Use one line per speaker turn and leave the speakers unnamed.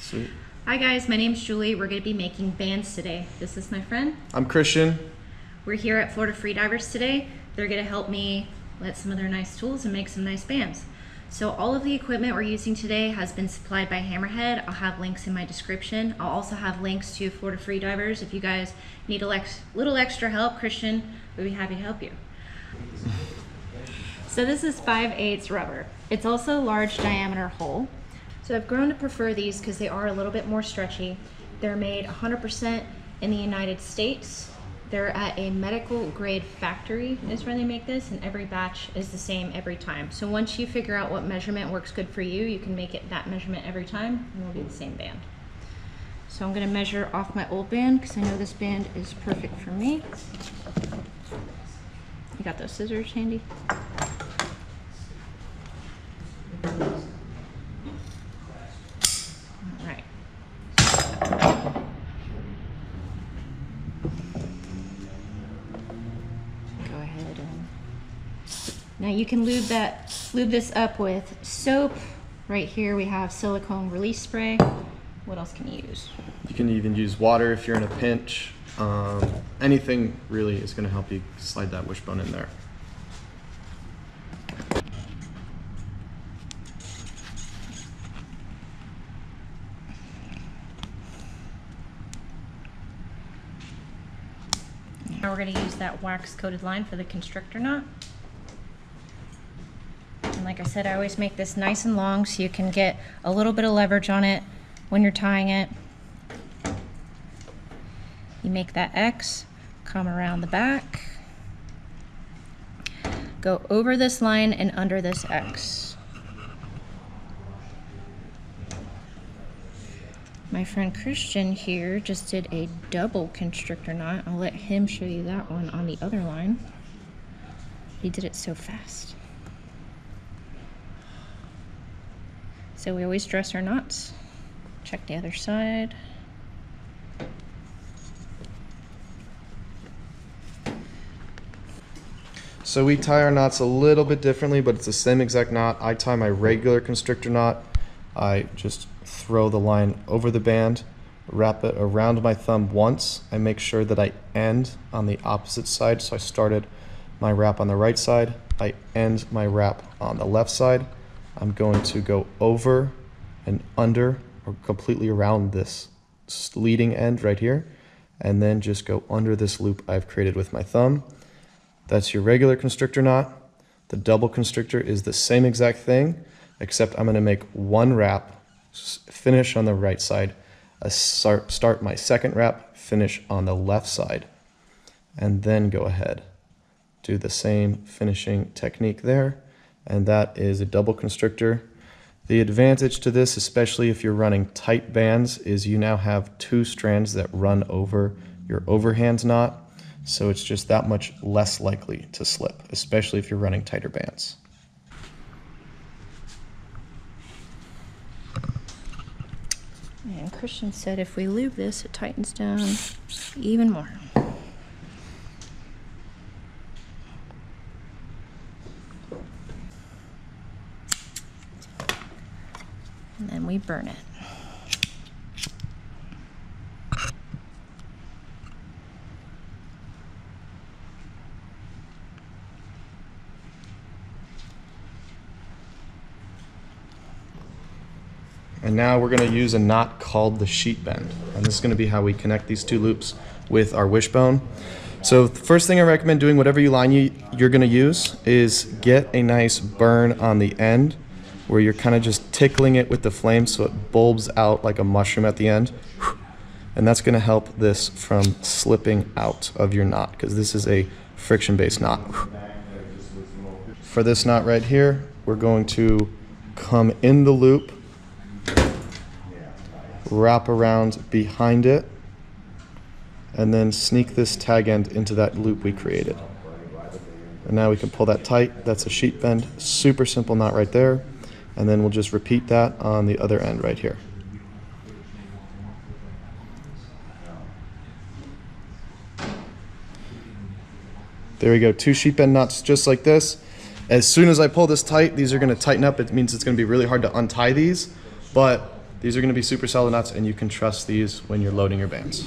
Sweet.
Hi guys, my name's Julie. We're going to be making bands today. This is my friend.
I'm Christian.
We're here at Florida Freedivers today. They're going to help me let some of their nice tools and make some nice bands. So all of the equipment we're using today has been supplied by Hammerhead. I'll have links in my description. I'll also have links to Florida Freedivers. If you guys need a little extra help, Christian would be happy to help you. So this is 5/8 rubber. It's also a large diameter hole. So I've grown to prefer these because they are a little bit more stretchy. They're made 100% in the United States. They're at a medical grade factory is where they make this, and every batch is the same every time. So once you figure out what measurement works good for you, you can make it that measurement every time, and it'll be the same band. So I'm gonna measure off my old band because I know this band is perfect for me. You got those scissors handy? Now you can lube this up with soap. Right here we have silicone release spray. What else can you use?
You can even use water if you're in a pinch. Anything really is going to help you slide that wishbone in there.
Now we're going to use that wax coated line for the constrictor knot. And like I said, I always make this nice and long so you can get a little bit of leverage on it when you're tying it. You make that X, come around the back, go over this line and under this X. My friend Christian here just did a double constrictor knot. I'll let him show you that one on the other line. He did it so fast. So we always dress our knots. Check the other side.
So we tie our knots a little bit differently, but it's the same exact knot. I tie my regular constrictor knot. I just throw the line over the band, wrap it around my thumb once. I make sure that I end on the opposite side. So I started my wrap on the right side. I end my wrap on the left side. I'm going to go over and under or completely around this leading end right here, and then just go under this loop I've created with my thumb. That's your regular constrictor knot. The double constrictor is the same exact thing, except I'm going to make one wrap, finish on the right side, start my second wrap, finish on the left side, and then go ahead. Do the same finishing technique there. And that is a double constrictor. The advantage to this, especially if you're running tight bands, is you now have two strands that run over your overhand knot, so it's just that much less likely to slip, especially if you're running tighter bands.
And Christian said if we lube this, it tightens down even more. And then we burn it.
And now we're going to use a knot called the sheet bend. And this is going to be how we connect these two loops with our wishbone. So the first thing I recommend doing, whatever line you're going to use, is get a nice burn on the end, where you're kind of just tickling it with the flame so it bulbs out like a mushroom at the end. And that's going to help this from slipping out of your knot, because this is a friction-based knot. For this knot right here, we're going to come in the loop, wrap around behind it, and then sneak this tag end into that loop we created. And now we can pull that tight. That's a sheet bend. Super simple knot right there. And then we'll just repeat that on the other end right here. There we go, two sheet bend knots just like this. As soon as I pull this tight, these are going to tighten up. It means it's going to be really hard to untie these, but These are going to be super solid knots, and you can trust these when you're loading your bands.